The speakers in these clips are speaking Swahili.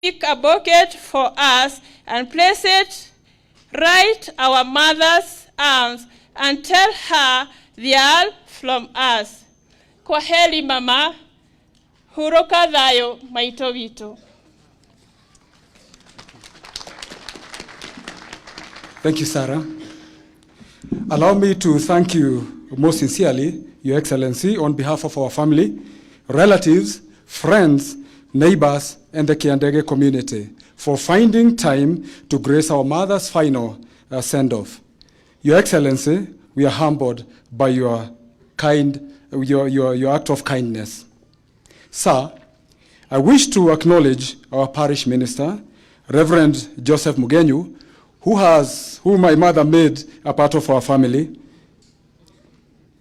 pick a bucket for us and place it right our mother's arms and tell her they are from us. Kwa heri mama, huroka thayo maito wito. Thank you, Sarah. Allow me to thank you most sincerely, Your Excellency, on behalf of our family, relatives, friends, neighbors, and the Kiandege community for finding time to grace our mother's final send-off. Your Excellency, we are humbled by your act of kindness. Sir, I wish to acknowledge our parish minister, Reverend Joseph Mugenyu, who my mother made a part of our family,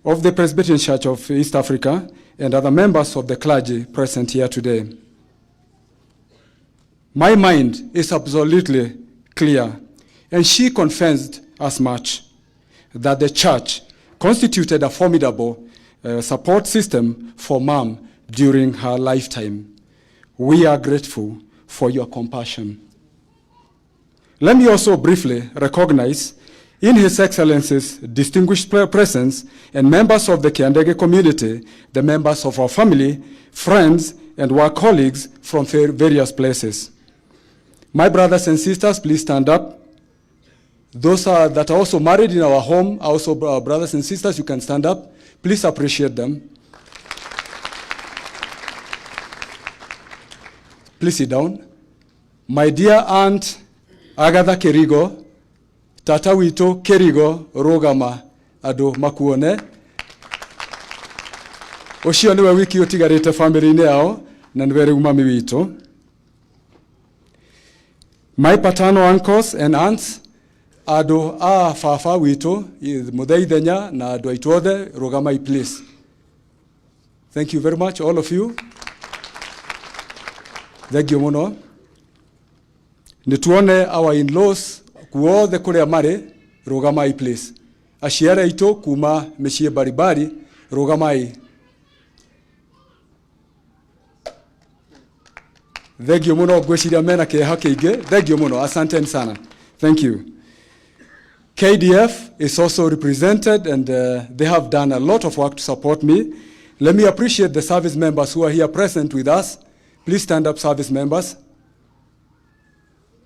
of the Presbyterian Church of East Africa, and other members of the clergy present here today. My mind is absolutely clear, and she confessed as much, that the church constituted a formidable support system for Mom during her lifetime. We are grateful for your compassion. Let me also briefly recognize in His Excellency's distinguished presence and members of the Kiandege community, the members of our family, friends, and work colleagues from various places. My brothers and sisters, please stand up. Those that are also married in our home, also our brothers and sisters, you can stand up. Please appreciate them. Please sit down. My dear Aunt Agatha Kerigo, Tata Wito Kerigo Rogama Ado Makuone. Oshio niwe wiki utigarite family yao na niwere umami wito. My paternal uncles and aunts Ado fafa wito mudaidenya na ado itwode Rogama please. Thank you very much, all of you. Thank you muno. Nituone our in-laws kuothe kuria mari Rogamai please. Ashiara ito kuma meshie baribari Rogamai. Thank you muno gweshiria mena ke hakeige. Thank you muno, asante sana. Thank you. KDF is also represented and they have done a lot of work to support me. Let me appreciate the service members who are here present with us. Please stand up, service members.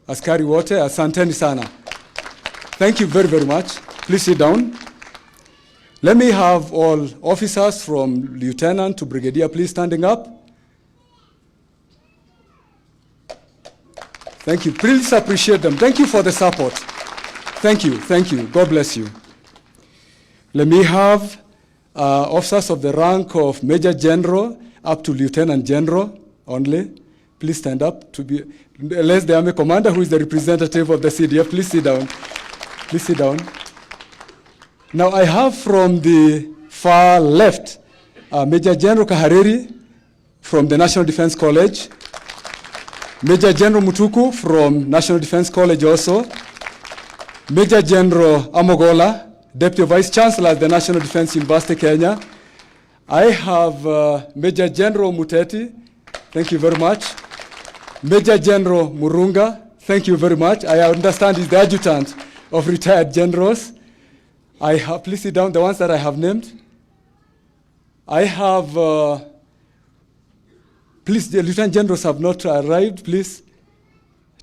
Askari wote, asanteni sana. Thank you very, very much. Please sit down. Let me have all officers from lieutenant to brigadier, please standing up. Thank you. Please appreciate them. Thank you for the support. Thank you. Thank you. God bless you. Let me have officers of the rank of Major General up to Lieutenant General only. Please stand up to be, unless the Army Commander who is the representative of the CDF, please sit down. Please sit down. Now I have from the far left, Major General Kahariri from the National Defense College, Major General Mutuku from National Defense College also, Major General Amogola, Deputy Vice Chancellor at the National Defense University, Kenya. I have Major General Muteti, thank you very much. Major General Murunga, thank you very much. I understand he's the adjutant of retired generals. I have, please sit down, the ones that I have named. I have, please, the Lieutenant Generals have not arrived, please.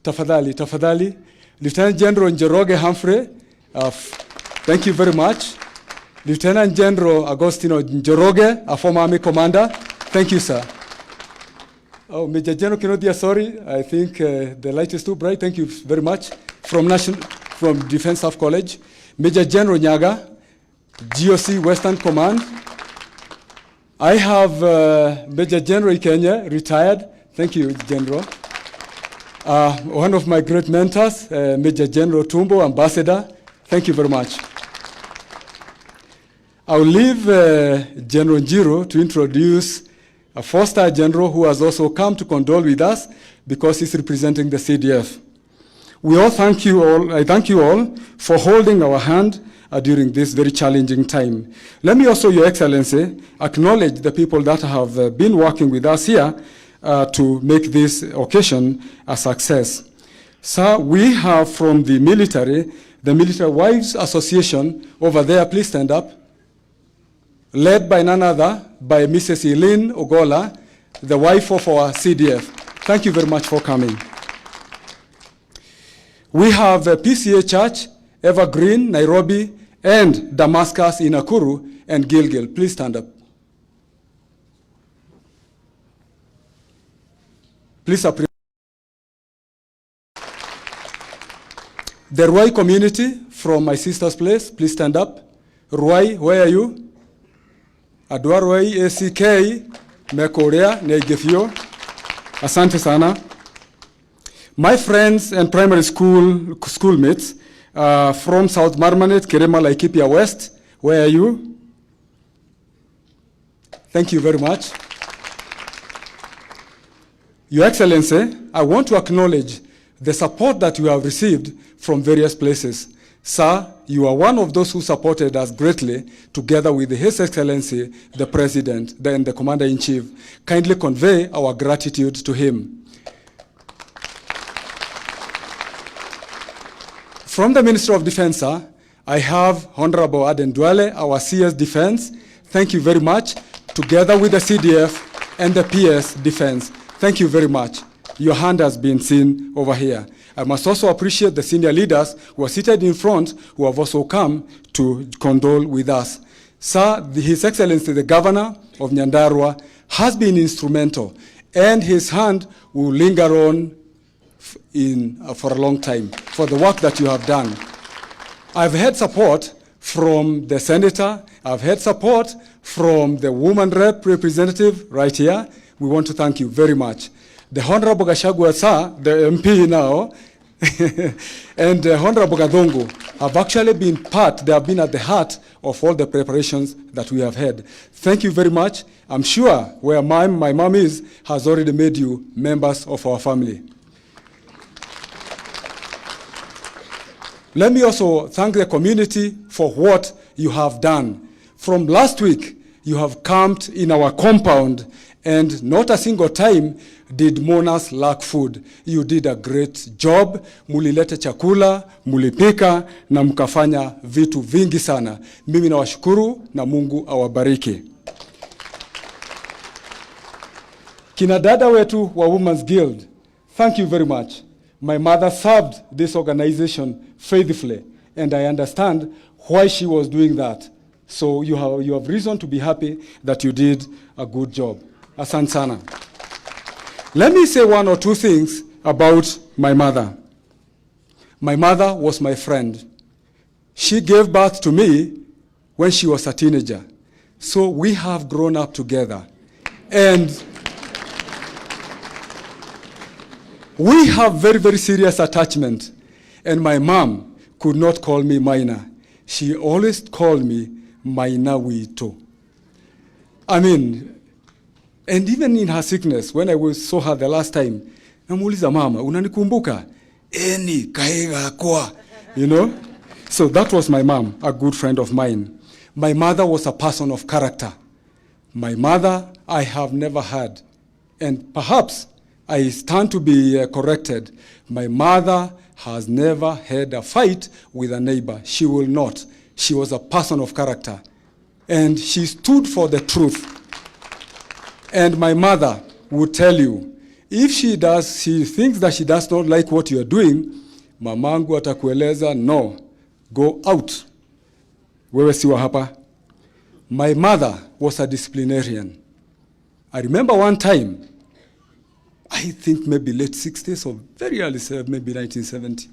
Tafadhali, tafadhali. Lieutenant General Njoroge Humphrey, thank you very much. Lieutenant General Agostino Njoroge, a former Army Commander, thank you, sir. Oh, Major General Kinodia, sorry, I think the light is too bright. Thank you very much. From Defense Staff College. Major General Nyaga, GOC Western Command. I have Major General Kenya, retired. Thank you, General. One of my great mentors, Major General Tumbo, Ambassador. Thank you very much. I'll leave General Njiro to introduce a four-star general who has also come to condole with us because he's representing the CDF. We all thank you all, I thank you all for holding our hand during this very challenging time. Let me also, Your Excellency, acknowledge the people that have been working with us here to make this occasion a success. Sir, we have from the Military Wives Association over there, please stand up, led by none other, by Mrs. Eileen Ogola, the wife of our CDF. Thank you very much for coming. We have the PCA Church, Evergreen, Nairobi, and Damascus in Nakuru, and Gilgil. Please stand up. Please appreciate. The Ruai community from my sister's place, please stand up. Ruai, where are you? Adwa Ruai, ACK, Mekorea, Negefio. Asante sana. My friends and primary schoolmates from South Marmanet, Kerema, Laikipia West, where are you? Thank you very much. Your Excellency, I want to acknowledge the support that you have received from various places. Sir, you are one of those who supported us greatly, together with His Excellency, the President, then the Commander-in-Chief. Kindly convey our gratitude to him. From the Ministry of Defense, sir, I have Honorable Aden Duale, our CS Defense. Thank you very much, together with the CDF and the PS Defense. Thank you very much. Your hand has been seen over here. I must also appreciate the senior leaders who are seated in front, who have also come to condole with us. Sir, His Excellency, the Governor of Nyandarua, has been instrumental, and his hand will linger on for a long time for the work that you have done. I've had support from the Senator. I've had support from the Woman Representative right here. We want to thank you very much. The Honorable Gachagua, sir, the MP now, and Honorable Gadongo have actually been they have been at the heart of all the preparations that we have had. Thank you very much. I'm sure where my mom is has already made you members of our family. Let me also thank the community for what you have done. From last week, you have camped in our compound, and not a single time did mourners lack food. You did a great job. Mulilete chakula, mulipika, na mkafanya vitu vingi sana. Mimi nawashukuru na Mungu awabariki. Kina dada wetu wa Women's Guild, thank you very much. My mother served this organization faithfully, and I understand why she was doing that. So you have reason to be happy that you did a good job. Asante sana. Let me say one or two things about my mother. My mother was my friend. She gave birth to me when she was a teenager. So we have grown up together. And we have very, very serious attachment. And my mom could not call me Maina. She always called me Maina Wito. I mean, and even in her sickness, when I saw her the last time, namuuliza mama, unanikumbuka? Eni kaega kwa. You know? So that was my mom, a good friend of mine. My mother was a person of character. My mother, I have never had, and perhaps I stand to be corrected, my mother has never had a fight with a neighbor. She will not. She was a person of character. And she stood for the truth. And my mother would tell you, if she thinks that she does not like what you are doing, mamangu atakueleza, no, go out. Wewe siwa hapa. My mother was a disciplinarian. I remember one time, I think maybe late 60s or very early, maybe 1970.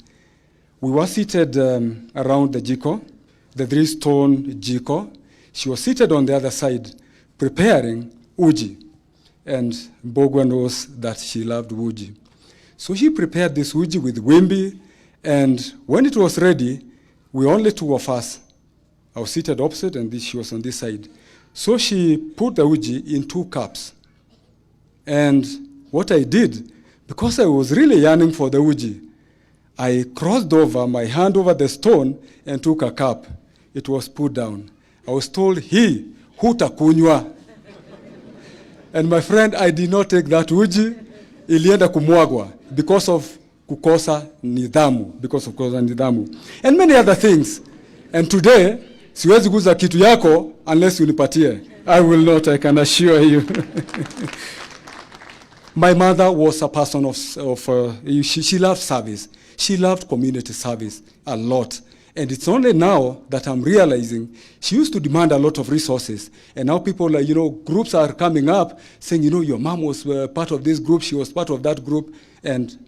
We were seated around the jiko, the 3-stone jiko. She was seated on the other side, preparing uji. And Mbogwa knows that she loved uji. So she prepared this uji with wimbi, and when it was ready, we only two of us. I was seated opposite, and she was on this side. So she put the uji in 2 cups. And what I did, because I was really yearning for the uji, I crossed over my hand over the stone and took a cup. It was put down. I was told, hii hutakunywa. And my friend, I did not take that uji. Ilienda kumwagwa because of kukosa nidhamu. And many other things. And today, siwezi guza kitu yako unless unipatie. I will not, I can assure you. My mother was a person she loved service. She loved community service a lot. And it's only now that I'm realizing she used to demand a lot of resources. And now people groups are coming up saying, your mom was part of this group, she was part of that group. And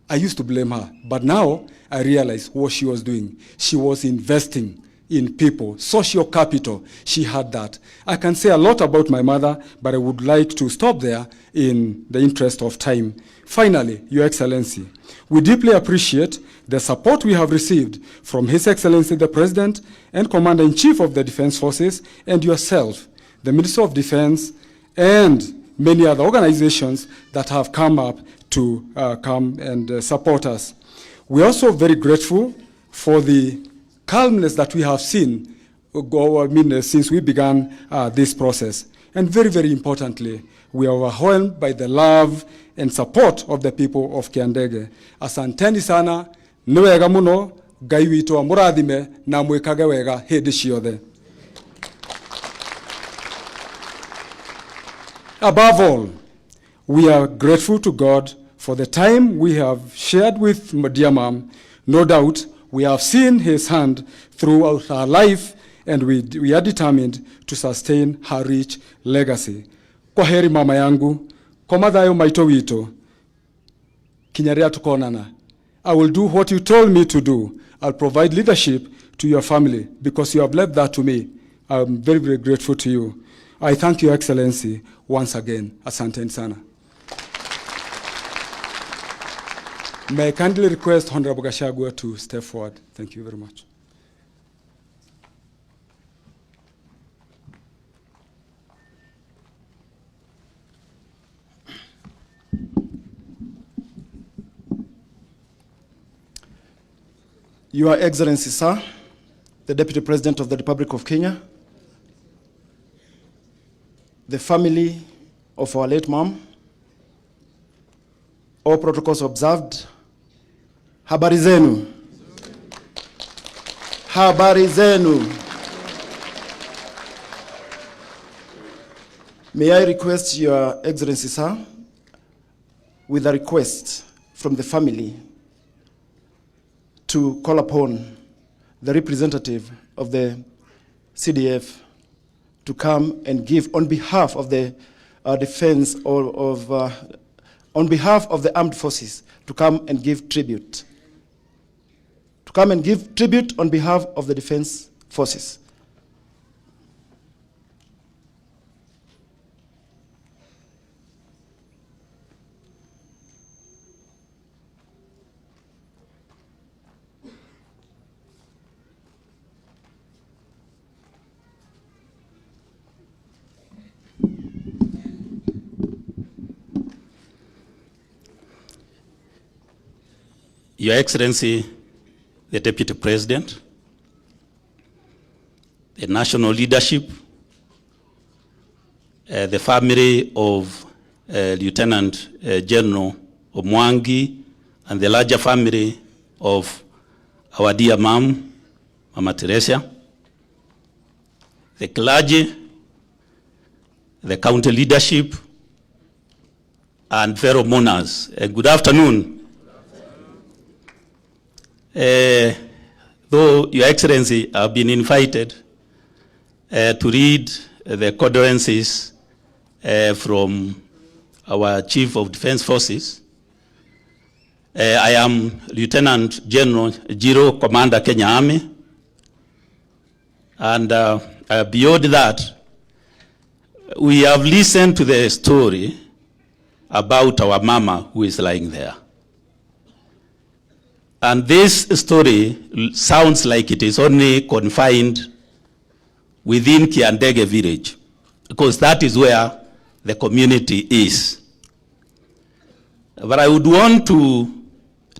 I used to blame her. But now I realize what she was doing. She was investing in people, social capital. She had that. I can say a lot about my mother, but I would like to stop there in the interest of time. Finally, Your Excellency, we deeply appreciate the support we have received from His Excellency the President and Commander-in-Chief of the Defense Forces and yourself, the Minister of Defense, and many other organizations that have come up to come and support us. We are also very grateful for the calmness that we have seen since we began this process. And very, very importantly, we are overwhelmed by the love and support of the people of Kiandege. Asanteni sana, niwega muno, Ngai witũ amũrathime na mwĩkage wega hĩndĩ ciothe. Above all, we are grateful to God for the time we have shared with dear Mom. No doubt, we have seen His hand throughout her life, and we are determined to sustain her rich legacy. Kwaheri mama yangu, komathayo maito wito, kinyaria tukonana. I will do what you told me to do. I'll provide leadership to your family because you have left that to me. I'm very, very grateful to you. I thank Your Excellency once again. Asante sana. May I kindly request Honorable Gachagua to step forward. Thank you very much. Your Excellency, sir, the Deputy President of the Republic of Kenya, the family of our late mom, all protocols observed, habari zenu. Habari zenu. May I request Your Excellency, sir, with a request from the family to call upon the representative of the CDF to come and give on behalf of the defense on behalf of the armed forces to come and give tribute. To come and give tribute on behalf of the defense forces. Your Excellency, the Deputy President, the national leadership, the family of Lieutenant General Omwangi, and the larger family of our dear mom, Mama Teresa, the clergy, the county leadership, and fellow mourners. Good afternoon. Though Your Excellency, I've been invited to read the condolences from our Chief of Defense Forces. I am Lieutenant General Jiro, Commander Kenya Army. And beyond that, we have listened to the story about our mama who is lying there. And this story sounds like it is only confined within Kiandege village, because that is where the community is. But I would want to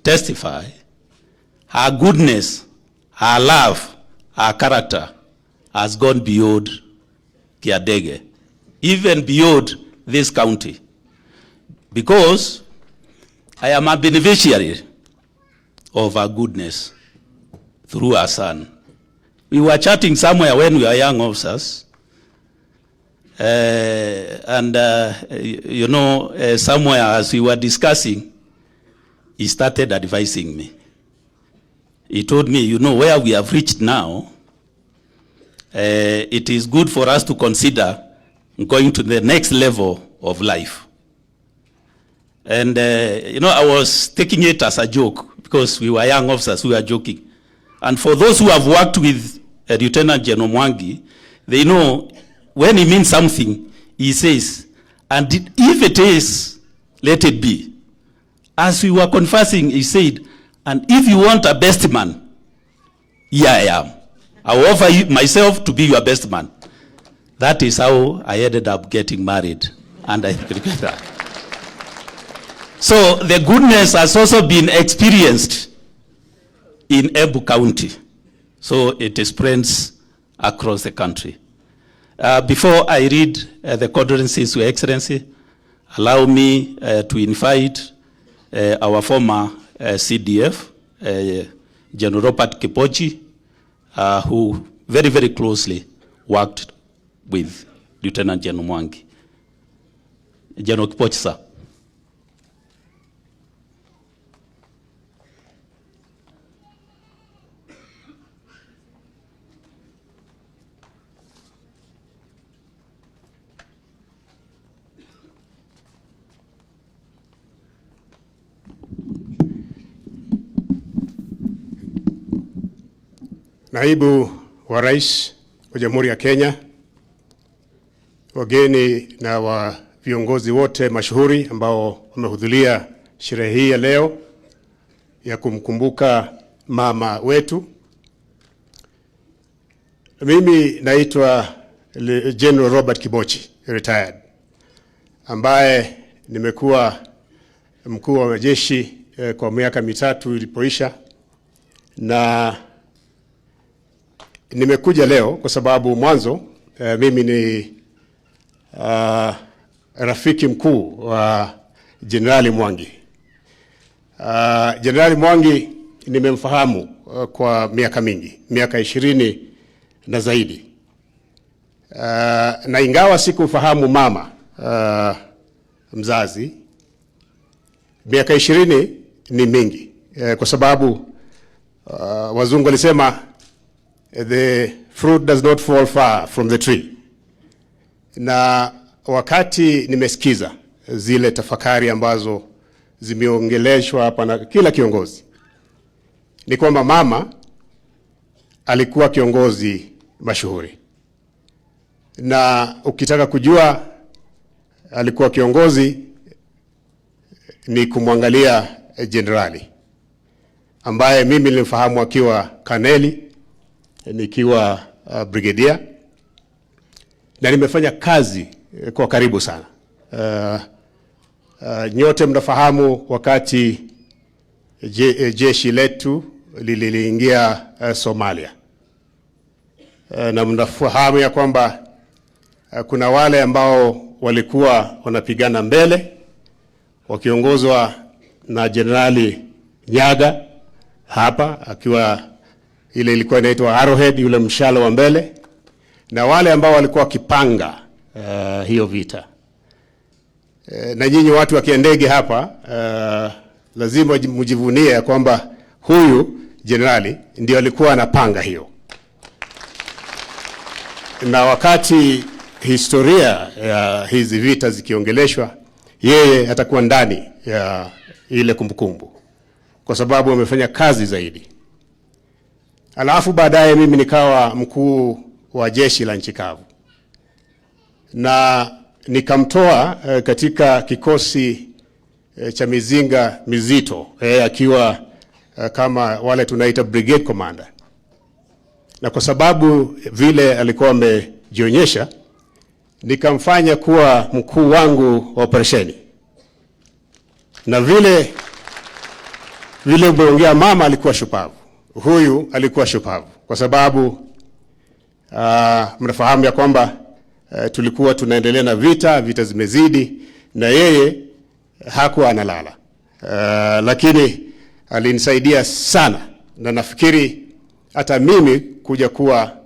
testify her goodness, her love, her character has gone beyond Kiandege, even beyond this county because I am a beneficiary of her goodness through her son. We were chatting somewhere when we were young officers, somewhere as we were discussing, he started advising me. He told me, where we have reached now, it is good for us to consider going to the next level of life. And, I was taking it as a joke because we were young officers, we were joking. And for those who have worked with Lieutenant General Mwangi, they know when he means something, he says, and if it is, let it be. As we were conversing, he said, and if you want a best man, here I am. I will offer you myself to be your best man. That is how I ended up getting married. And I regret that. So the goodness has also been experienced in Embu County. So it spreads across the country. Before I read the condolences, Your Excellency, allow me to invite our former CDF, General Robert Kipochi, who very, very closely worked with Lieutenant General Mwangi. General Kipochi, sir. Naibu wa Rais wa Jamhuri ya Kenya, wageni na viongozi wote mashuhuri ambao wamehudhuria sherehe hii ya leo ya kumkumbuka mama wetu. Mimi naitwa General Robert Kibochi, retired, ambaye nimekuwa mkuu wa majeshi kwa miaka mitatu ilipoisha, na nimekuja leo kwa sababu mwanzo mimi ni rafiki mkuu wa Jenerali Mwangi. Jenerali Mwangi nimemfahamu kwa miaka mingi, miaka 20 na zaidi. Na ingawa sikumfahamu mama mzazi, miaka 20 ni mingi kwa sababu wazungu walisema the fruit does not fall far from the tree. Na wakati nimesikiza zile tafakari ambazo zimeongeleshwa hapa na kila kiongozi, ni kwamba mama alikuwa kiongozi mashuhuri, na ukitaka kujua alikuwa kiongozi ni kumwangalia generali ambaye mimi nilimfahamu akiwa kaneli, nikiwa brigadier, na nimefanya kazi kwa karibu sana. Nyote mnafahamu wakati jeshi letu liliingia Somalia, na mnafahamu ya kwamba kuna wale ambao walikuwa wanapigana mbele wakiongozwa na Generali Nyaga hapa, akiwa ile ilikuwa inaitwa Arrowhead, yule mshale wa mbele, na wale ambao walikuwa wakipanga hiyo vita. Na nyinyi watu wa Kiandege hapa lazima mjivunie kwamba huyu generali ndio alikuwa anapanga hiyo. Na wakati historia ya hizi vita zikiongeleshwa, yeye atakuwa ndani ya ile kumbukumbu kwa sababu amefanya kazi zaidi. Alafu baadaye mimi nikawa mkuu wa jeshi la nchi kavu, na nikamtoa katika kikosi cha mizinga mizito akiwa kama wale tunaita brigade commander. Na kwa sababu vile alikuwa amejionyesha, nikamfanya kuwa mkuu wangu wa operesheni. Na vile umeongea, mama alikuwa shupavu, huyu alikuwa shupavu kwa sababu mnafahamu ya kwamba tulikuwa tunaendelea na vita zimezidi, na yeye hakuwa analala. Lakini alinisaidia sana, na nafikiri hata mimi kuja kuwa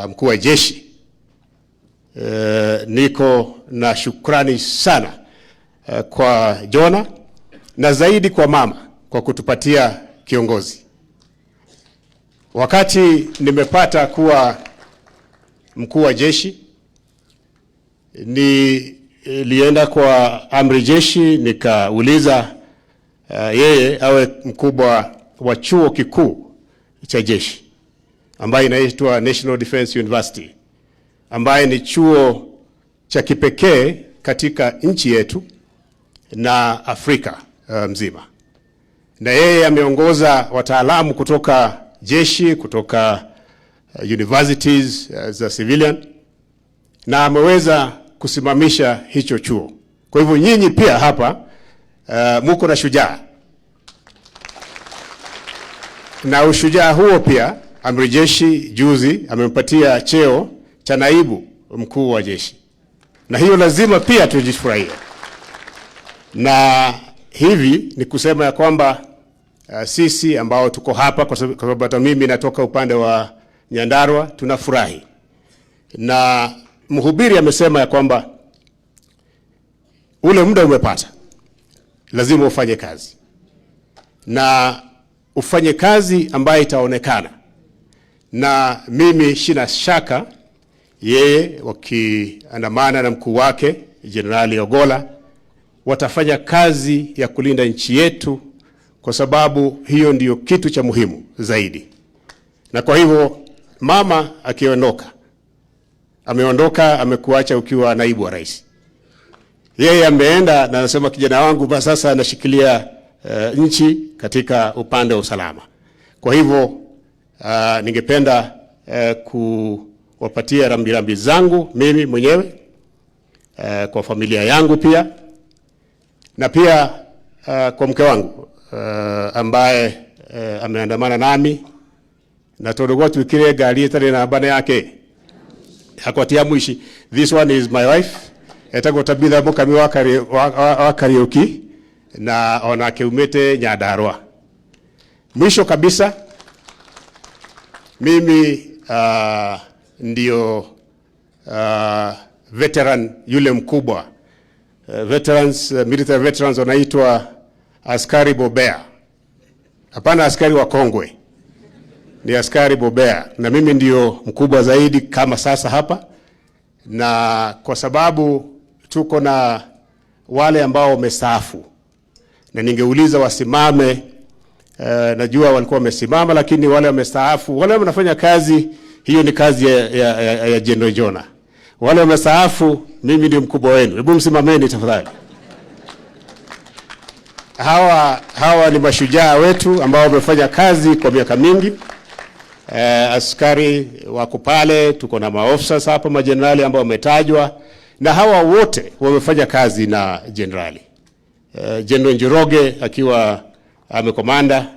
mkuu wa jeshi, niko na shukrani sana kwa Jona, na zaidi kwa mama kwa kutupatia kiongozi. Wakati nimepata kuwa mkuu wa jeshi, nilienda kwa amri jeshi nikauliza yeye awe mkubwa wa chuo kikuu cha jeshi ambaye inaitwa National Defense University, ambaye ni chuo cha kipekee katika nchi yetu na Afrika mzima. Na yeye ameongoza wataalamu kutoka jeshi, kutoka universities za civilian, na ameweza kusimamisha hicho chuo. Kwa hivyo nyinyi pia hapa muko na shujaa, na ushujaa huo pia amri jeshi juzi amempatia cheo cha naibu mkuu wa jeshi, na hiyo lazima pia tujifurahie. Na hivi ni kusema ya kwamba sisi ambao tuko hapa, kwa sababu hata mimi natoka upande wa Nyandarua, tunafurahi. Na mhubiri amesema ya kwamba ule muda umepata, lazima ufanye kazi, na ufanye kazi ambayo itaonekana. Na mimi sina shaka yeye wakiandamana na mkuu wake Jenerali Ogola watafanya kazi ya kulinda nchi yetu, kwa sababu hiyo ndiyo kitu cha muhimu zaidi. Na kwa hivyo mama akiondoka, ameondoka, amekuacha ukiwa naibu wa rais. Yeye ameenda na anasema kijana wangu basi sasa anashikilia nchi katika upande wa usalama. Kwa hivyo ningependa kuwapatia rambirambi zangu mimi mwenyewe, kwa familia yangu pia, na pia kwa mke wangu ambaye ameandamana nami, na tudogo tukire gari tare na bana yake hakwatia mwishi. This one is my wife, etago tabitha mukami wa karaoke, na onake umete Nyandarua. Mwisho kabisa, mimi ndio veteran yule mkubwa. Veterans, military veterans wanaitwa askari bobea. Hapana askari wa kongwe, ni askari bobea, na mimi ndio mkubwa zaidi kama sasa hapa. Na kwa sababu tuko na wale ambao wamestaafu, na ningeuliza wasimame, najua walikuwa wamesimama, lakini wale wamestaafu, wale wanafanya kazi, hiyo ni kazi ya General Jona. Wale wamestaafu, mimi ndio mkubwa wenu. Hebu msimameni tafadhali. Hawa ni mashujaa wetu ambao wamefanya kazi kwa miaka mingi. Askari wako pale, tuko na maofisa hapa, majenerali ambao wametajwa, na hawa wote wamefanya kazi na jenerali. General Njoroge akiwa amekomanda,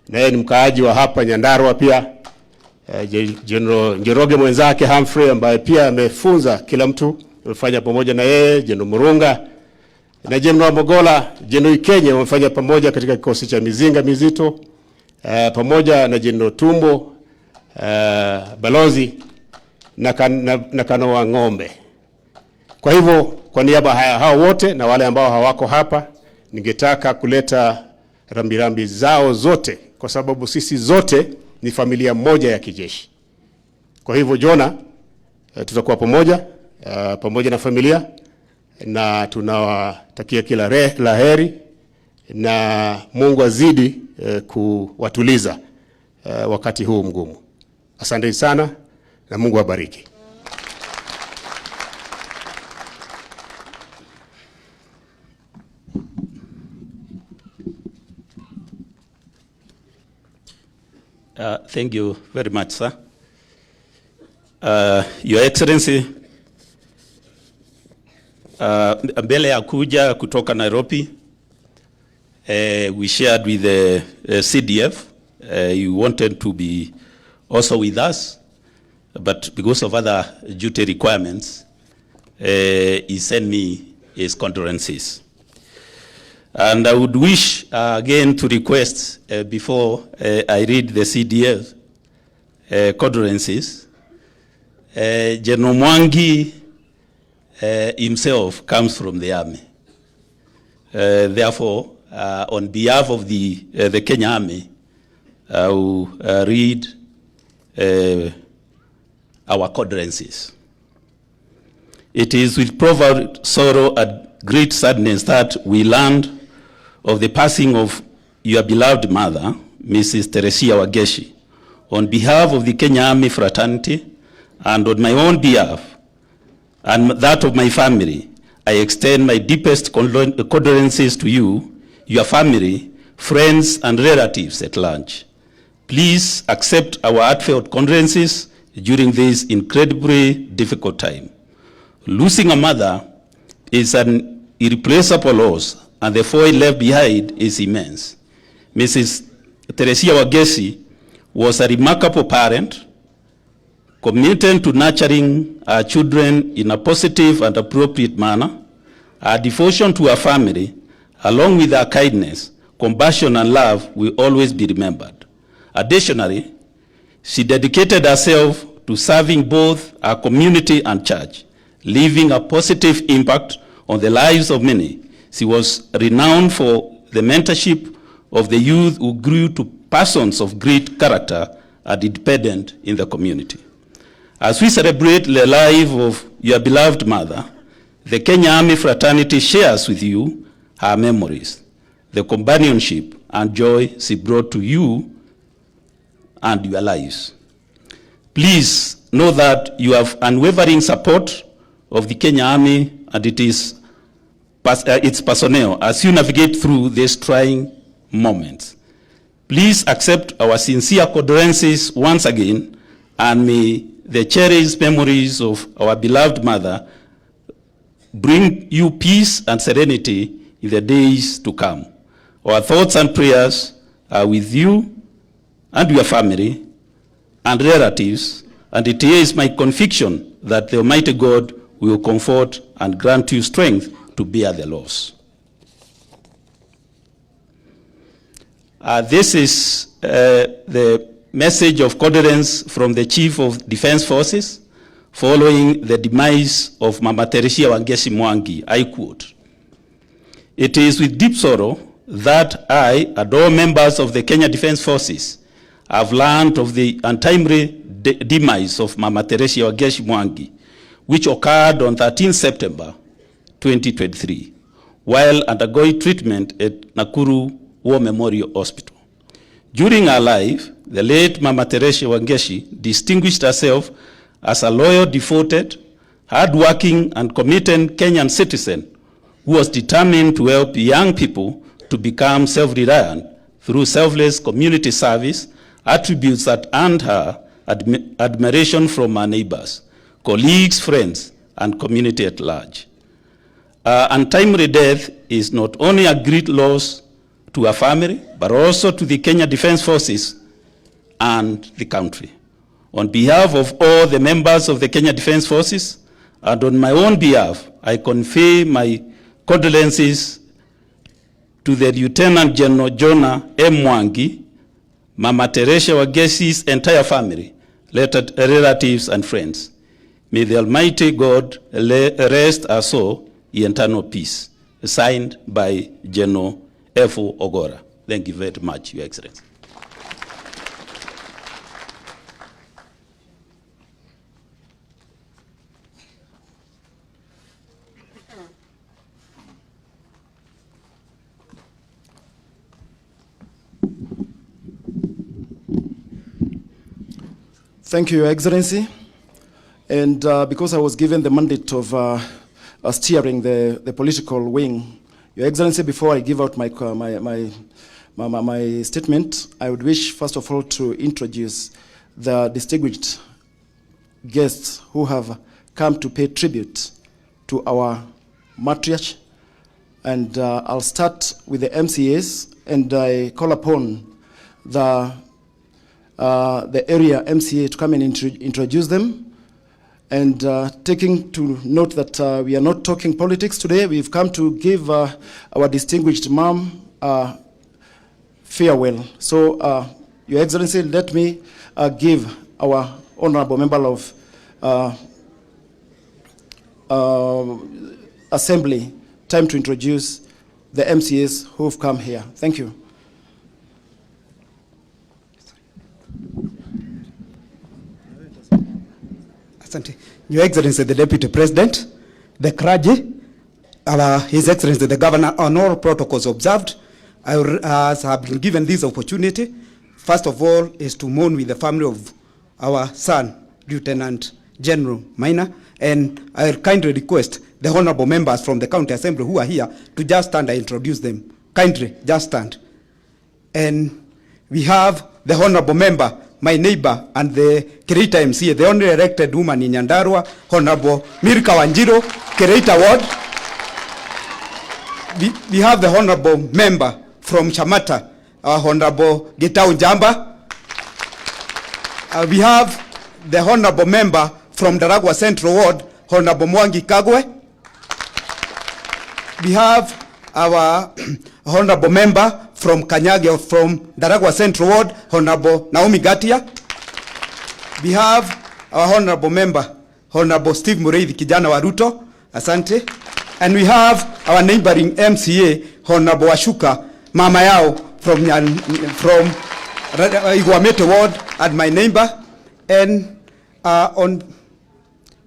na yeye ni mkaaji wa hapa Nyandarua pia. General Njoroge mwenzake Humphrey ambaye pia amefunza kila mtu, amefanya pamoja na yeye. General Murunga na General Mogola, General Kenya wamefanya pamoja katika kikosi cha mizinga mizito, pamoja na General Tumbo, Balozi na Kanoa Ng'ombe. Kwa hivyo kwa niaba hao wote na wale ambao hawako hapa, ningetaka kuleta rambirambi zao zote, kwa sababu sisi zote ni familia moja ya kijeshi. Kwa hivyo Jona, tutakuwa pamoja na familia, na tunawatakia kila laheri, na Mungu azidi kuwatuliza wakati huu mgumu. Asante sana na Mungu awabariki. Thank you very much, sir. Your Excellency, mbele ya kuja kutoka Nairobi, we shared with the CDF. You wanted to be also with us, but because of other duty requirements, he sent me his condolences. And I would wish again to request, before I read the CDF condolences, General Mwangi himself comes from the army. Therefore, on behalf of the Kenya Army, I will read our condolences. It is with profound sorrow and great sadness that we learned of the passing of your beloved mother, Mrs. Teresia Wageshi. On behalf of the Kenya Army fraternity and on my own behalf and that of my family, I extend my deepest condolences to you, your family, friends, and relatives at large. Please accept our heartfelt condolences during this incredibly difficult time. Losing a mother is an irreplaceable loss, and the void left behind is immense. Mrs. Teresia Wageshi was a remarkable parent, committed to nurturing our children in a positive and appropriate manner. Our devotion to our family, along with our kindness, compassion, and love, will always be remembered. Additionally, she dedicated herself to serving both our community and church, leaving a positive impact on the lives of many. She was renowned for the mentorship of the youth who grew to persons of great character and independent in the community. As we celebrate the life of your beloved mother, the Kenya Army fraternity shares with you her memories, the companionship and joy she brought to you and your lives. Please know that you have unwavering support of the Kenya Army and its personnel as you navigate through these trying moments. Please accept our sincere condolences once again, and may the cherished memories of our beloved mother bring you peace and serenity in the days to come. Our thoughts and prayers are with you and your family and relatives, and it is my conviction that the Almighty God will comfort and grant you strength to bear the loss. This is the message of condolence from the Chief of Defense Forces following the demise of Mama Teresia Wageshi Mwangi. I quote, "It is with deep sorrow that I and all members of the Kenya Defense Forces have learned of the untimely demise of Mama Teresia Wageshi Mwangi, which occurred on 13 September 2023, while undergoing treatment at Nakuru War Memorial Hospital. During her life, the late Mama Teresia Wageshi distinguished herself as a loyal, devoted, hardworking, and committed Kenyan citizen who was determined to help young people to become self-reliant through selfless community service, attributes that earned her admiration from her neighbors, colleagues, friends, and community at large. Her untimely death is not only a great loss to her family, but also to the Kenya Defense Forces and the country. On behalf of all the members of the Kenya Defense Forces, and on my own behalf, I convey my condolences to the Lieutenant General Jonah M. Mwangi, Mama Teresia Wageshi's entire family, relatives, and friends. May the Almighty God rest her soul in eternal peace. Signed by General F. Ogora. Thank you very much, Your Excellency. Thank you, Your Excellency. And because I was given the mandate of steering the political wing, Your Excellency, before I give out my statement, I would wish, first of all, to introduce the distinguished guests who have come to pay tribute to our matriarch. And I'll start with the MCAs, and I call upon the the area MCA to come and introduce them. And taking to note that we are not talking politics today, we've come to give our distinguished mom farewell. So, Your Excellency, let me give our honorable member of Assembly time to introduce the MCAs who have come here. Thank you. Your Excellency, the Deputy President, the clergy, His Excellency, the Governor, on all protocols observed, I have been given this opportunity. First of all, is to mourn with the family of our son, Lieutenant General Maina, and I kindly request the honorable members from the County Assembly who are here to just stand and introduce them. Kindly, just stand. And we have the honorable member, my neighbor and the Kereita MCA, the only elected woman in Nyandarua, Honorable Mirka Wanjiro, Kereita Ward. We have the honorable member from Chamata, Honorable Gitau Njamba. We have the honorable member from Daragwa Central Ward, Honorable Mwangi Kagwe. We have our honorable member from Kanyage, from Daragwa Central Ward, Honorable Naomi Gatia. We have our honorable member, Honorable Steve Mureithi Kijana wa Ruto, asante. And we have our neighboring MCA, Honorable Ashuka Mama Yao from Iguamete Ward, and my neighbor. And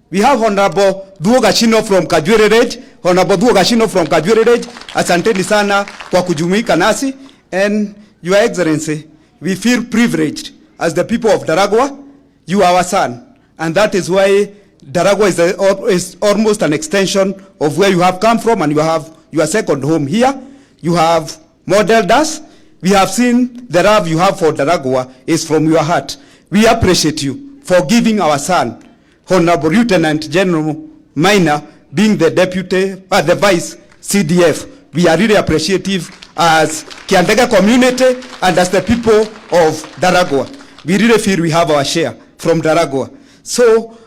we have Honorable Duogashino from Kajwiri, Honorable Duogashino from Kajwiri, asanteni sana kwa kujumuika nasi. And Your Excellency, we feel privileged as the people of Daragwa. You are our son, and that is why Daragwa is almost an extension of where you have come from, and you have your second home here. You have modeled us. We have seen the love you have for Daragwa is from your heart. We appreciate you for giving our son, Honorable Lieutenant General Maina, being the deputy, the vice CDF. We are really appreciative as Kiandega community and as the people of Daragwa. We really feel we have our share from Daragwa. So,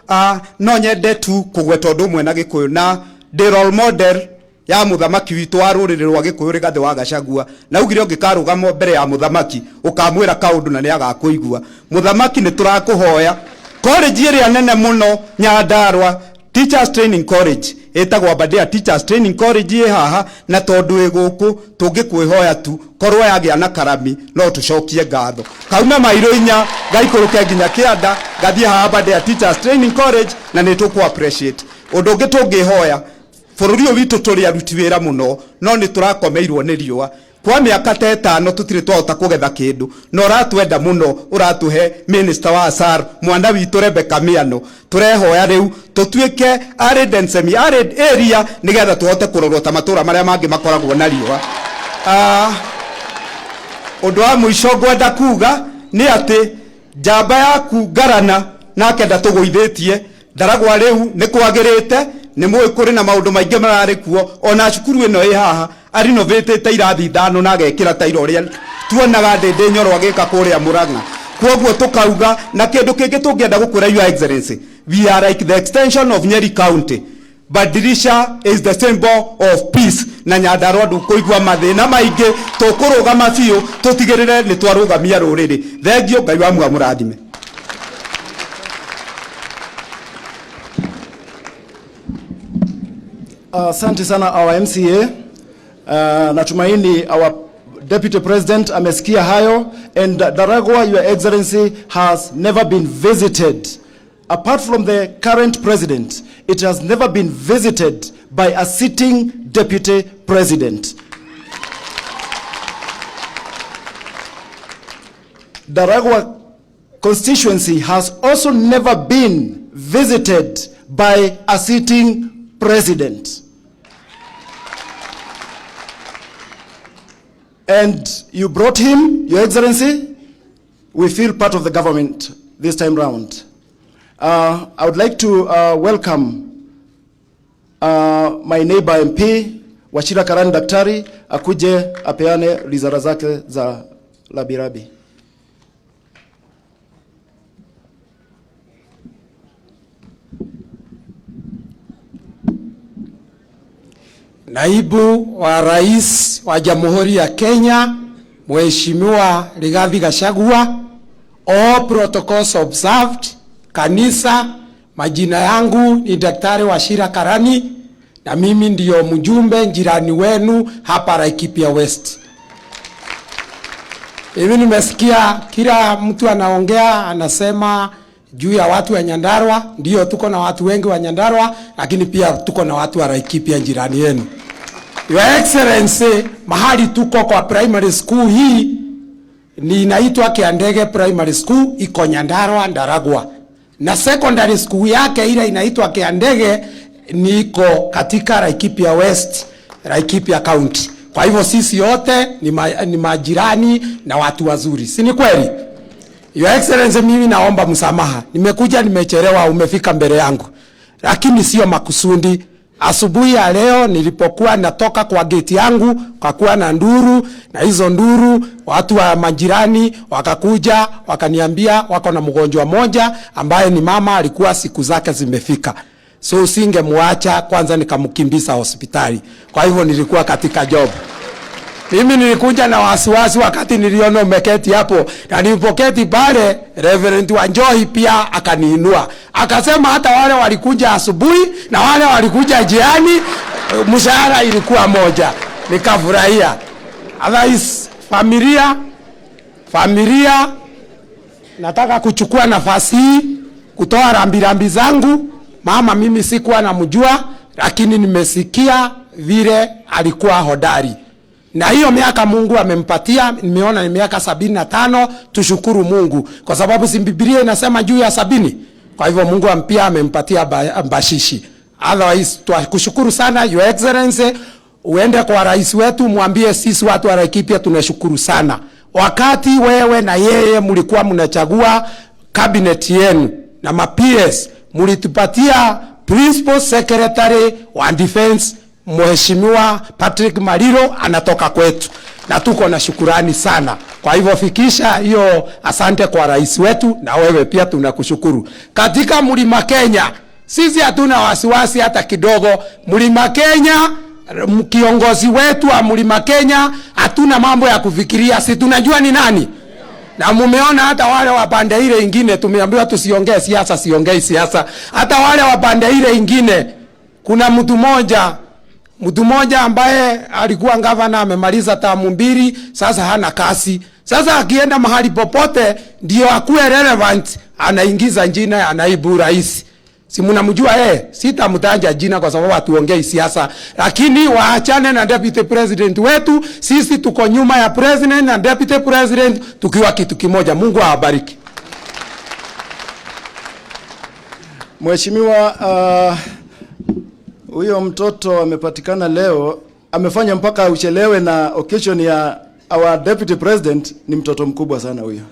no nyende tu kugweta undu mwe na Gikuyu na the role model ya muthamaki witu wa ruriri rwa Gikuyu Rigathi wa Gachagua na ugire ungikarugama mbere ya muthamaki ukamwira kaundu na ni agakuigua. Muthamaki ni turakuhoya college area nene muno Nyandarua Teachers Training College etagwa Badea Teachers Training College ye haha na tondu iguku tungikwihoya tu korwo yagia na karami no tucokie ngatho kauma mairo inya gaikuruke nginya kianda gathie haha Badea Teachers Training College na nituku appreciate undu ungi tungihoya bururi uyu witu turi aruti wira muno no ni turakomeirwo ni riua kwa miaka 5 tutire twahota kugetha kindu no ratwenda muno uratuhe minister wa SAR mwana witu Rebecca Miano turehoya riu tutuike arid and semi arid area nigetha tuhote kurorota matura maria mangi makoragwo na riua. Undu wa mwisho ngwenda kuga ni ati njamba yaku Ngarana nake ndatuguithitie Daragwa riu ni kwagirite ni mwe kuri na maundu maingi marari kuo ona cukuru ino i haha arinovate irathi 5 na agekira tairo ria tuonaga ndende nyoro agika kuria Murang'a kwoguo tukauga na kindu kingi tungienda gukwira Your Excellency, we are like the extension of Nyeri County. Badirisha is the symbol of peace na Nyandarua ndukuigua mathina maingi tukurugama biu tutigirire ni twarugamia ruriri thengio Ngai wa murathime. Asante sana our MCA. Natumaini our Deputy President amesikia hayo, and Daragwa, Your Excellency, has never been visited. Apart from the current president, it has never been visited by a sitting Deputy President. Daragwa constituency has also never been visited by a sitting president. And you brought him, Your Excellency. We feel part of the government this time round. I would like to welcome my neighbor MP, Wachira Karani Daktari, akuje apeane rizara zake za labirabi. Naibu wa Rais wa Jamhuri ya Kenya, Mheshimiwa Rigathi Gachagua, all protocols observed, kanisa, majina yangu ni Daktari Wachira Karani, na mimi ndiyo mjumbe jirani wenu hapa Laikipia West. Mimi nimesikia kila mtu anaongea, anasema juu ya watu wa Nyandarua. Ndio tuko na watu wengi wa Nyandarua, lakini pia tuko na watu wa Laikipia jirani yenu. Your Excellency, mahali tuko kwa primary school hii ni inaitwa Kiandege Primary School, iko Nyandarua Ndaragwa. Na secondary school yake ile inaitwa Kiandege niko katika Laikipia West, Laikipia County. Kwa hivyo sisi wote ni majirani na watu wazuri. Si ni kweli? Your Excellency, mimi naomba msamaha. Nimekuja nimechelewa, umefika mbele yangu. Lakini sio makusudi. Asubuhi ya leo nilipokuwa natoka kwa gate yangu, kakuwa na nduru, na hizo nduru watu wa majirani wakakuja wakaniambia wako na mgonjwa moja ambaye ni mama alikuwa siku zake zimefika. So singemwacha, kwanza nikamkimbiza hospitali. Kwa hivyo nilikuwa katika job. Mimi nilikuja na wasiwasi wakati niliona umeketi hapo, na nilipoketi pale Reverend Wanjohi pia akaniinua. Akasema hata wale walikuja asubuhi na wale walikuja jiani mshahara ilikuwa moja. Nikafurahia. Otherwise familia nataka kuchukua nafasi hii kutoa rambirambi zangu. Mama mimi sikuwa namjua, lakini nimesikia vile alikuwa hodari. Na hiyo miaka Mungu amempatia, nimeona ni miaka 75, tushukuru Mungu. Kwa sababu si Biblia inasema juu ya 70. Kwa hivyo Mungu pia amempatia bashishi. Otherwise, tukushukuru sana Your Excellency. Uende kwa rais wetu mwambie sisi watu wa Laikipia tunashukuru sana. Wakati wewe na yeye mlikuwa mnachagua cabinet yenu na ma-PS, mlitupatia Principal Secretary wa Defense Mheshimiwa Patrick Mariro anatoka kwetu, na tuko na shukurani sana. Kwa hivyo fikisha hiyo asante kwa rais wetu, na wewe pia tunakushukuru. Katika Mlima Kenya sisi hatuna wasiwasi hata kidogo. Mlima Kenya, kiongozi wetu wa Mlima Kenya hatuna mambo ya kufikiria, si tunajua ni nani. Na mumeona hata wale wa pande ile ingine tumeambiwa tusiongee siasa, siongei siasa. Hata wale wa pande ile ingine, kuna mtu mmoja ambaye alikuwa gavana amemaliza termu 2, sasa hana kasi. Sasa akienda mahali popote ndio akuwe relevant, anaingiza jina ya naibu rais. Si mnamjua sitamtaja jina kwa sababu hatuongei siasa, lakini waachane na deputy president wetu. Sisi tuko nyuma ya president na deputy president tukiwa kitu kimoja. Mungu awabariki. Mheshimiwa, huyo mtoto amepatikana leo, amefanya mpaka uchelewe na occasion ya our deputy president. Ni mtoto mkubwa sana huyo.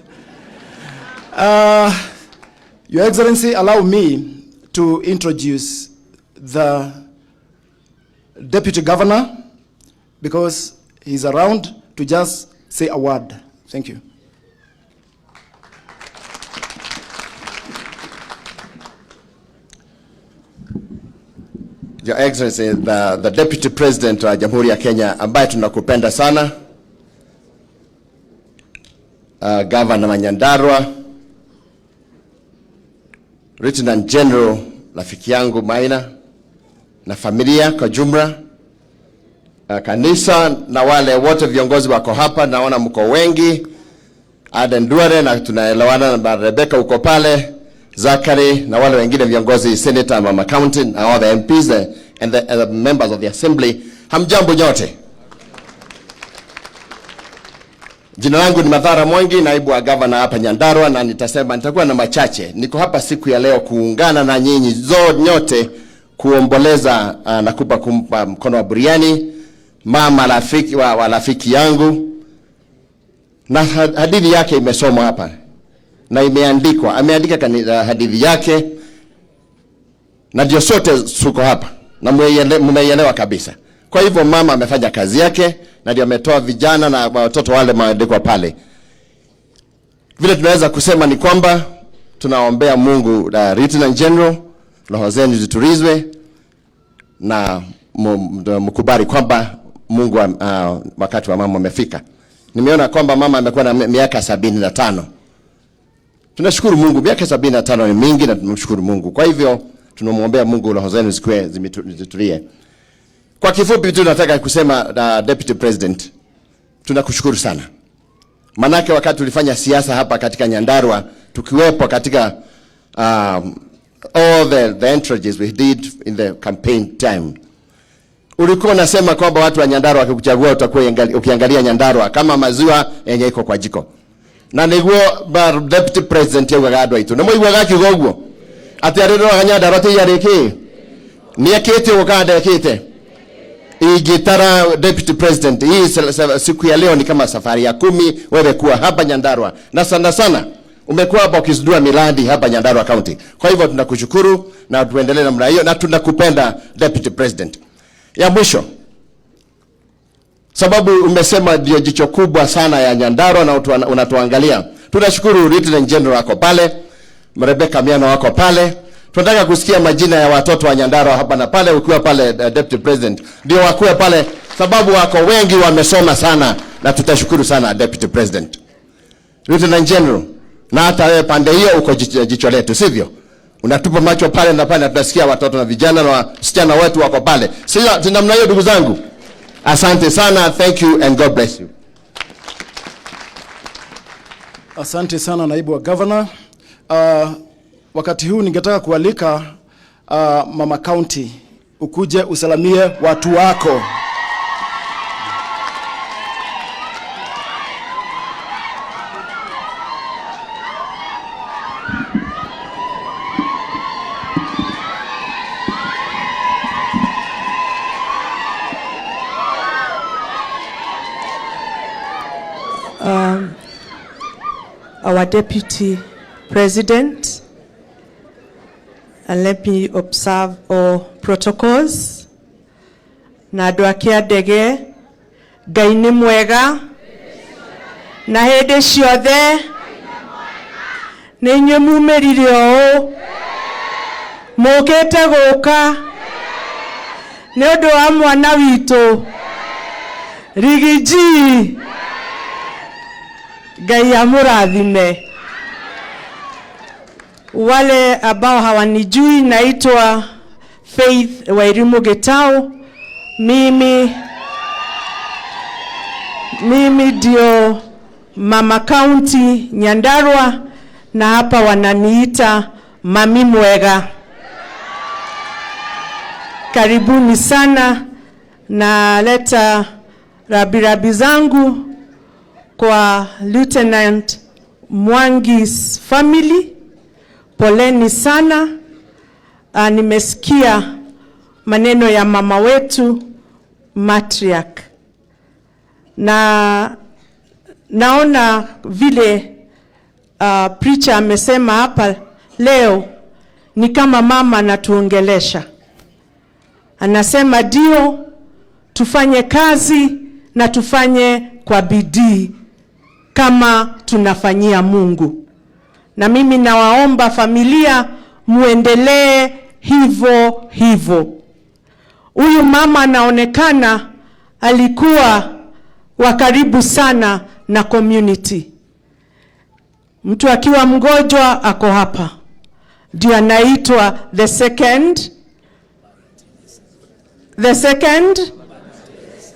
Your Excellency, allow me to introduce the deputy governor because he's around to just say a word. Thank you. Your Excellency, the Deputy President wa Jamhuri ya Kenya ambaye tunakupenda sana, Governor wa Nyandarua, Lieutenant General rafiki yangu Maina na familia kwa jumla, kanisa na wale wote viongozi wako hapa, naona mko wengi. Aden Duare na tunaelewana na Rebecca uko pale, Zachary na wale wengine viongozi, Senator Mama County and all the MPs and the members of the assembly. Hamjambo nyote. Jina langu ni Mathara Mwangi, naibu wa governor hapa Nyandarua, na nitakuwa na machache. Niko hapa siku ya leo kuungana na nyinyi nyote kuomboleza na kumpa mkono wa buriani mama rafiki wa rafiki yangu, na hadithi yake imesomwa hapa na imeandikwa. Ameandika hadithi yake, na ndio sote suko hapa na mmeielewa kabisa. Kwa hivyo mama amefanya kazi yake, na ndio ametoa vijana na watoto wale maandiko pale. Vile tunaweza kusema ni kwamba tunaombea Mungu na Lieutenant General roho zenu zitulizwe, na mkubali kwamba Mungu wakati wa mama umefika. Nimeona kwamba mama amekuwa na miaka 75. Tunashukuru Mungu, miaka 75 ni mingi na tunamshukuru Mungu. Kwa hivyo tunamwombea Mungu roho zenu zikuwe zitulie. Kwa kifupi tu nataka kusema Deputy President, tunakushukuru sana. Manake wakati tulifanya siasa hapa katika Nyandarua, tukiwepo katika all the entrances we did in the campaign time, ulikuwa unasema kwamba watu wa Nyandarua wakikuchagua utakuwa ukiangalia Nyandarua kama maziwa yenye iko kwa jiko. Na niguo Deputy President yugagadwa itu. Namo igwaga kigoguo. Ati ariro Nyandarua ti yariki. Ni akete ukada akete. Igitara Deputy President, hii siku ya leo ni kama safari ya 10 wewe kuwa hapa Nyandarua. Na sana umekuwa hapa ukizindua miradi hapa Nyandarua County. Kwa hivyo tunakushukuru na tuendelee namna hiyo na tunakupenda Deputy President. Ya mwisho, sababu umesema ndio jicho kubwa sana ya Nyandarua na unatuangalia. Tunashukuru Lieutenant General wako pale, Rebecca Miano wako pale. Tunataka kusikia majina ya watoto wa Nyandarua hapa na pale ukiwa pale Deputy President. Ndio wakuwe pale sababu wako wengi wamesoma sana na tutashukuru sana Deputy President. Lieutenant General, na hata wewe pande hiyo uko jicho letu, sivyo? Unatupa macho pale na pale, tunasikia watoto na vijana na wasichana wetu wako pale. Sio namna hiyo ndugu zangu. Asante sana, thank you and God bless you. Asante sana naibu wa governor. Wakati huu ningetaka kualika Mama County ukuje usalamie watu wako. Our Deputy President, and let me observe all protocols. Na dwakia dege, gaini mwega, na hede shiothe, ninyo mumeririo, mokete goka, neodo wa mwana wito, Riggy G, Ngai amurathime. Wale ambao hawanijui, naitwa Faith Wairimu Getao. Mimi ndio Mama County Nyandarua na hapa wananiita Mami Mwega. Karibuni sana, na leta rabirabi zangu kwa Lieutenant Mwangi's family. Poleni sana. Nimesikia maneno ya mama wetu matriarch. Na naona vile preacher amesema hapa leo ni kama mama anatuongelesha. Anasema ndio tufanye kazi na tufanye kwa bidii kama tunafanyia Mungu. Na mimi nawaomba familia muendelee hivyo. Huyu mama anaonekana alikuwa wa karibu sana na community. Mtu akiwa mgonjwa ako hapa. Ndio anaitwa the second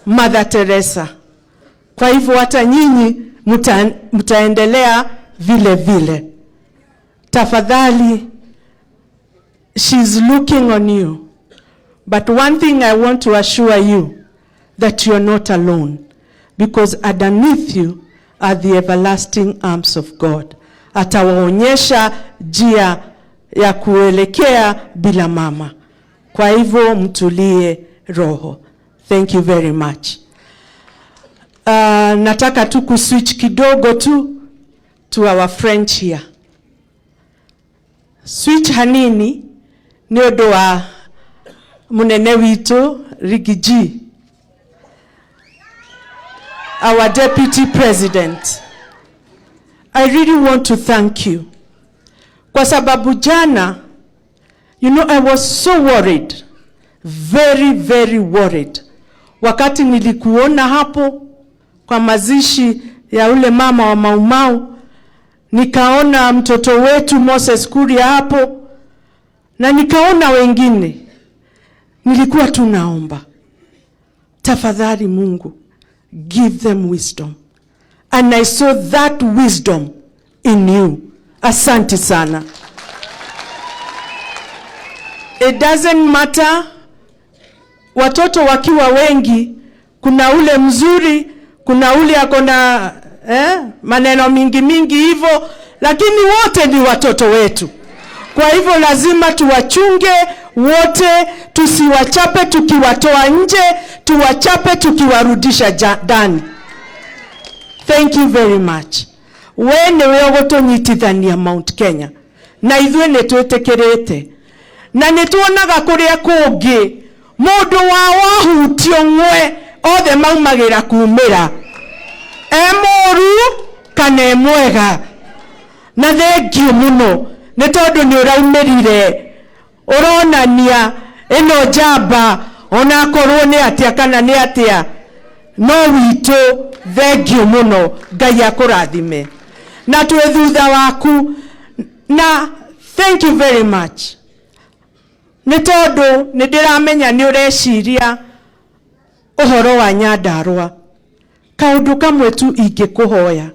Mother Teresa. Kwa hivyo hata nyinyi mtaendelea vile. Tafadhali, she's looking on you. But one thing I want to assure you, that you're not alone. Because underneath you are the everlasting arms of God. Atawaonyesha njia ya kuelekea bila mama. Kwa hivyo mtulie roho. Thank you very much. Nataka tu kuswitch kidogo tu to our French here. Switch hanini ni odoa munene wito Riggy G, our Deputy President. I really want to thank you. Kwa sababu jana, I was so worried very very worried. Wakati nilikuona hapo kwa mazishi ya ule mama wa Maumau, nikaona mtoto wetu Moses Kuria hapo, na nikaona wengine. Nilikuwa tunaomba, tafadhali Mungu, give them wisdom. And I saw that wisdom in you. Asante sana. It doesn't matter watoto wakiwa wengi, kuna ule mzuri, kuna ule akona maneno mingi hivyo, lakini wote ni watoto wetu. Kwa hivyo lazima tuwachunge wote, tusiwachape tukiwatoa nje, tuwachape tukiwarudisha ndani. Thank you very much. Wene wegotonyitithania Mount Kenya, na ithuĩ nĩtwĩtĩkĩrĩte, na nĩtuonaga kũrĩa kũngĩ mũndũ wahutio ng'we othe maumagĩra kumĩra, mũru kana mwega. Na thengiũ mũno nĩ tondũ nĩ ũraumĩrire ũronania ĩno njamba, ona korwo nĩ atĩa kana nĩ atĩa, no witũ. Thengiũ mũno, Ngai akũrathime, na twĩ thutha waku. Na thank you very much, nĩ tondũ nĩ ndĩramenya nĩ ũreciria ũhoro wa Nyandarua. Kaũndũ kamwe tu ingĩkũhoya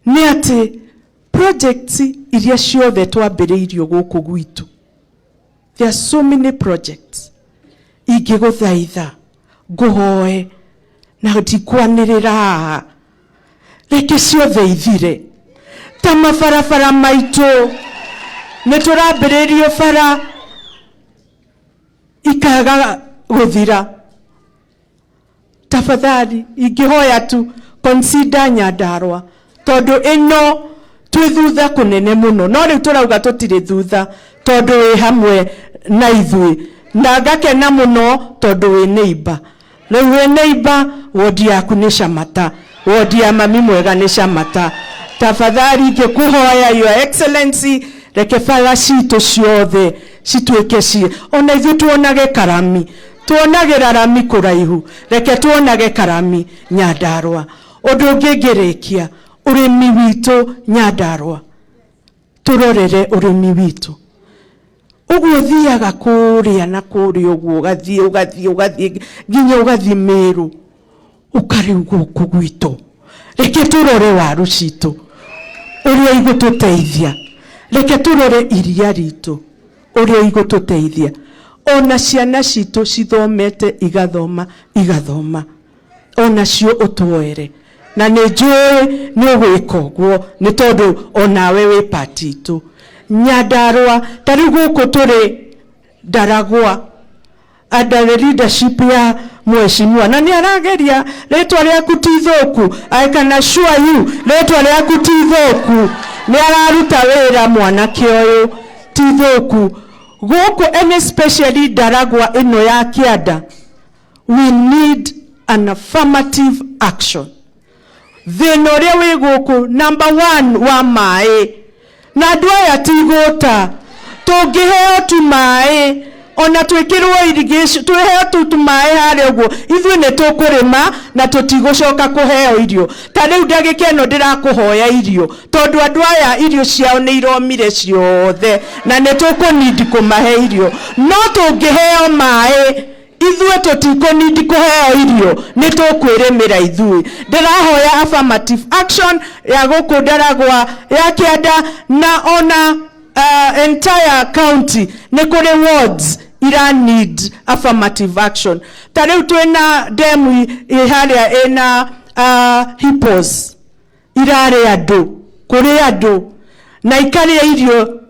nĩ atĩ projects iria ciothe twambĩrĩirio gũkũ gwitũ, there are so many projects, ingĩgũthaitha ngũhoe na ndikwanĩrĩra haha, reke ciothe ithire. Ta mabarabara maitũ, nĩ tũrambĩrĩrio bara ikaga gũthira. Tafadhali ingĩhoya tu consider Nyandarua, tondũ ĩno twĩ thutha kũnene mũno. No rĩu tũrauga tũtirĩ thutha tondũ wĩ hamwe na ithuĩ, na ngakena mũno tondũ wĩ neighbor. Rĩu wĩ neighbor, wodi yaku nĩ Shamata, wodi ya mami mwega nĩ Shamata. Tafadhali ngĩkũhoya Your Excellency, reke bara citũ ciothe cituĩke cie. Ona ithuĩ tuonage Karami, tuonage Rarami kũraihu, reke tuonage Karami Nyandarua. Ũndũ ũngĩ ngĩrĩkia, ũrĩmi witũ Nyandarua, tũrorere ũrĩmi witũ. Ũguo thiaga kũrĩa na kũrĩa ũguo, ũgathiĩ nginya ũgathiĩ Meru, ũkarĩu gũkũ gwitũ. Reke tũrore waru citũ ũrĩa igũtũteithia, reke tũrore iria ritũ ũrĩa igũtũteithia. Ona ciana citũ cithomete igathoma, ona cio ũtwoere. Na nĩ njũĩ nĩ ũgwĩka ũguo, nĩ tondũ onawe wĩ party itũ. Nyandarua, ta rĩu gũkũ tũrĩ Ndaragwa, under the leadership ya Mheshimiwa, na nĩ arageria. Rĩtwa rĩaku ti thũku, I can assure you, rĩtwa rĩaku ti thũku, nĩ araruta wĩra mwanake ũyũ, ti thũku. Gũkũ, and especially Ndaragwa ĩno ya Kĩanda, we need an affirmative action. Thĩna ũrĩa wĩ gũkũ, number 1 wa maĩ, na andũ aya ti gũta. Tũngĩheo tu maĩ, ona twĩkĩrwo irrigation, twĩheo tu maĩ harĩa ũguo, ithuĩ nĩ tũkũrĩma na tũtigũcoka kũheo irio. Ta rĩu ndagĩka ĩno ndĩrakũhoya irio, tondũ andũ aya irio ciao nĩ iromire ciothe, na nĩ tũkũnindi kũmahe irio. No tũngĩheo maĩ, ithuĩ tũtikũnindi kũheo irio, nĩ tũkwĩrĩmĩra ithuĩ. Ndĩrahoya affirmative action ya gũkũ Ndaragwa ya Kĩanda, na ona entire county nĩ kũrĩ wards ira need affirmative action. Ta rĩu twĩna demu harĩa ĩna hippos irarĩ andũ, kũrĩ andũ, na ikarĩa irio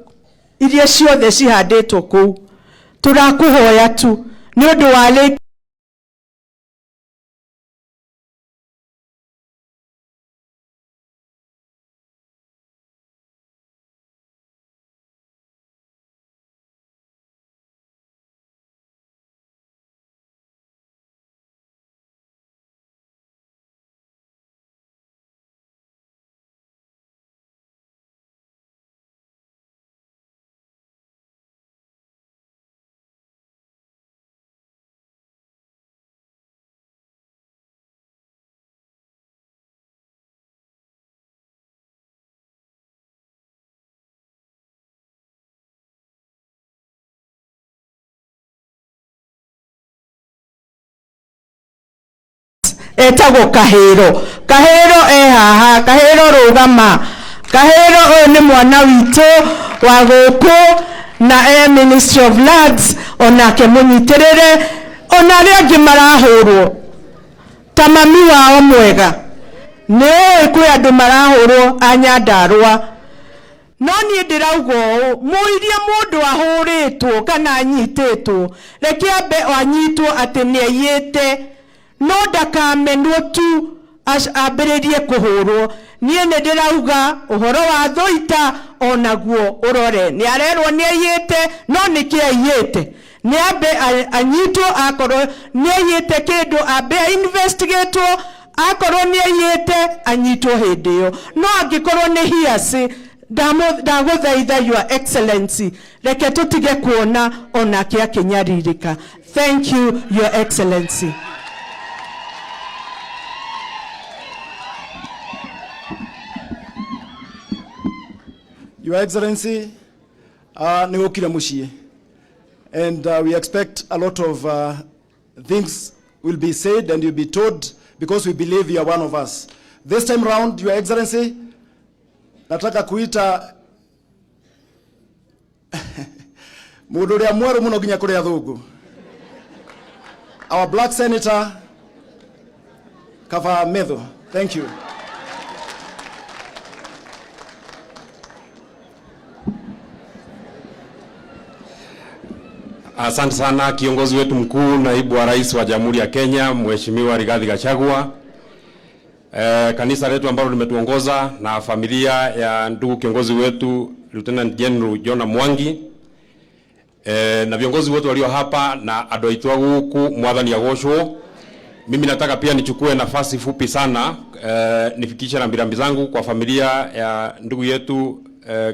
iria ciothe cihandĩtwo kũu. Tũrakũhoya tu nĩ ũndũ wa etagwo Kahero. Kahero haha, Kahero rugama. Kahero ni mwana witũ wa gũkũ na Ministry of Lands, onake mũnyitĩrĩre, ona arĩa angĩ marahũrwo ta mami wao mwega. Nĩ kwĩ andũ marahũrwo a Nyandarua. No niĩ ndĩrauga ũũ, mũirie mũndũ ahũrĩtwo kana anyitĩtwo, reke ambe anyitwo atĩ nĩaiyĩte, no ndakamenwo tu ambĩrĩrie kũhũrwo. Niĩ nĩ ndĩrauga ũhoro wa thũita onaguo ũrore. Nĩarerwo nĩaiyĩte, no nĩkĩ aiyĩte? Nĩ ambe anyitwo, akorwo nĩaiyĩte kĩndũ ambe investigatwo, akorwo nĩaiyĩte anyitwo hĩndĩ ĩyo. No angĩkorwo nĩ hiaci, ndagũthaitha Your Excellency, reke tũtige kuona onake akĩnyarirĩka. Thank you, Your Excellency. Your Excellency, nĩ gũkire mũciĩ, and we expect a lot of things will be said and you'll be told because we believe you are one of us. This time round, Your Excellency, nataka kuita mũndũ ũrĩa mwerũ mũno nginya kũrĩa thũngũ, our black senator Kava Medho. Thank you. Asante sana kiongozi wetu mkuu, naibu wa rais wa Jamhuri ya Kenya, Mheshimiwa Rigathi Gachagua. Kanisa letu ambalo limetuongoza na familia ya ndugu kiongozi wetu Lieutenant General John Mwangi, na viongozi wote walio hapa na andũ aitũ agũku mwathani agocwo. Mimi nataka pia nichukue nafasi fupi sana nifikishe rambirambi zangu kwa familia ya ndugu yetu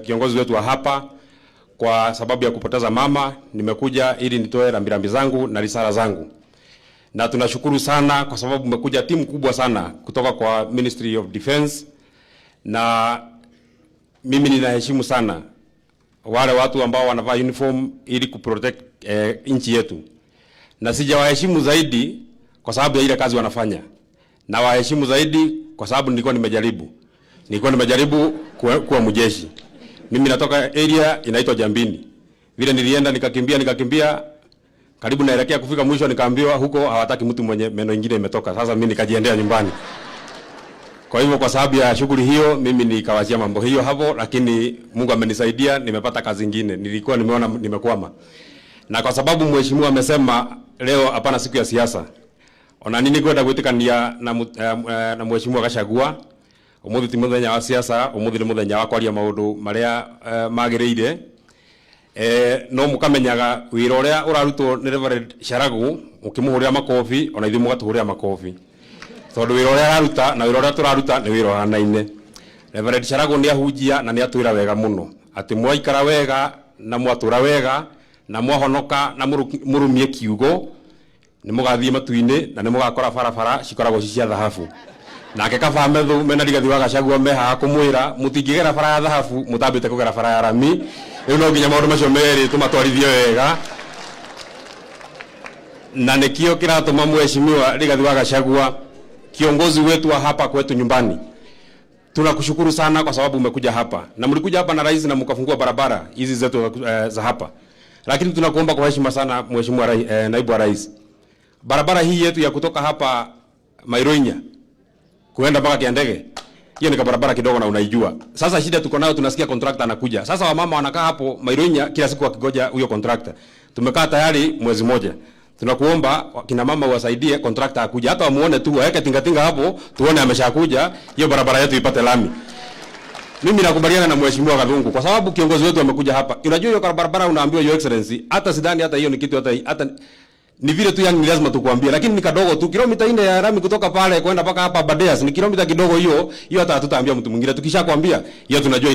kiongozi wetu wa hapa. Kwa sababu ya kupoteza mama, nimekuja ili nitoe rambirambi zangu na risala zangu. Na tunashukuru sana kwa sababu mmekuja timu kubwa sana kutoka kwa Ministry of Defense, na mimi ninaheshimu sana wale watu ambao wanavaa uniform ili kuprotect nchi yetu. Na sijawaheshimu zaidi kwa sababu ya ile kazi wanafanya. Na waheshimu zaidi kwa sababu nilikuwa nimejaribu kuwa mjeshi. Mimi natoka area inaitwa Jambini. Vile nilienda nikakimbia karibu naelekea kufika mwisho, nikaambiwa huko hawataki mtu mwenye meno ingine imetoka. Sasa mimi nikajiendea nyumbani. Kwa hivyo kwa sababu ya shughuli hiyo mimi nikawachia mambo hiyo hapo, lakini Mungu amenisaidia, nimepata kazi nyingine. Nilikuwa nimeona nimekwama. Na kwa sababu mheshimiwa amesema leo hapana siku ya siasa, ona nini kwenda gwitikania na mheshimiwa Gachagua. Umuthi ti muthenya wa siasa, umuthi ni muthenya wa kwaria maundu maria magiriire. No mukamenyaga wira uria urarutwo ni Reverend Sharagu, mukimuhurira makofi, ona ithu mugatuhurira makofi. Tondu wira uria araruta na wira uria turaruta ni wira hanaine. Reverend Sharagu ni ahunjia na ni atwira wega muno ati mwaikara wega na mwatura wega na mwahonoka na murumie kiugo ni mugathie matuine na ni mugakora barabara cikoragwo cia thahabu. Nake Kava Medho mena Rigathi wa Gachagua meha kumwira mutingigera bara ya thahabu mutambite kugera bara ya rami. Riu no nginya maundu macio meri tumatwarithie wega, na nikio kiratuma mheshimiwa Rigathi wa Gachagua kiongozi wetu wa hapa kwetu nyumbani. Tunakushukuru sana kwa sababu umekuja hapa na mlikuja hapa na rais na mkafungua barabara hizi zetu za hapa, lakini tunakuomba kwa heshima sana mheshimiwa naibu wa rais, barabara hii yetu ya kutoka hapa Mairoinya kuenda mpaka Kiandege, hiyo ni barabara kidogo na unaijua. Sasa shida tuko nayo, tunasikia contractor anakuja. Sasa wamama wanakaa hapo Mairoinya kila siku wakigoja huyo contractor. Tumekaa tayari mwezi moja. Tunakuomba kina mama wasaidie contractor akuja. Hata wamuone tu waweke tingatinga hapo, tuone ameshakuja, hiyo barabara yetu ipate lami. Mimi nakubaliana na mheshimiwa Gadhungu kwa sababu kiongozi wetu amekuja hapa. Unajua hiyo barabara unaambiwa Your Excellency, hata sidhani hata hiyo ni kitu hata ni vile tu yani lazima tukuambie, lakini ni kadogo tu, kilomita 4 ya rami kutoka pale kwenda mpaka hapa Badeas ni kilomita kidogo hiyo hata hatutaambia mtu mwingine. Tukishakwambia hiyo tunajua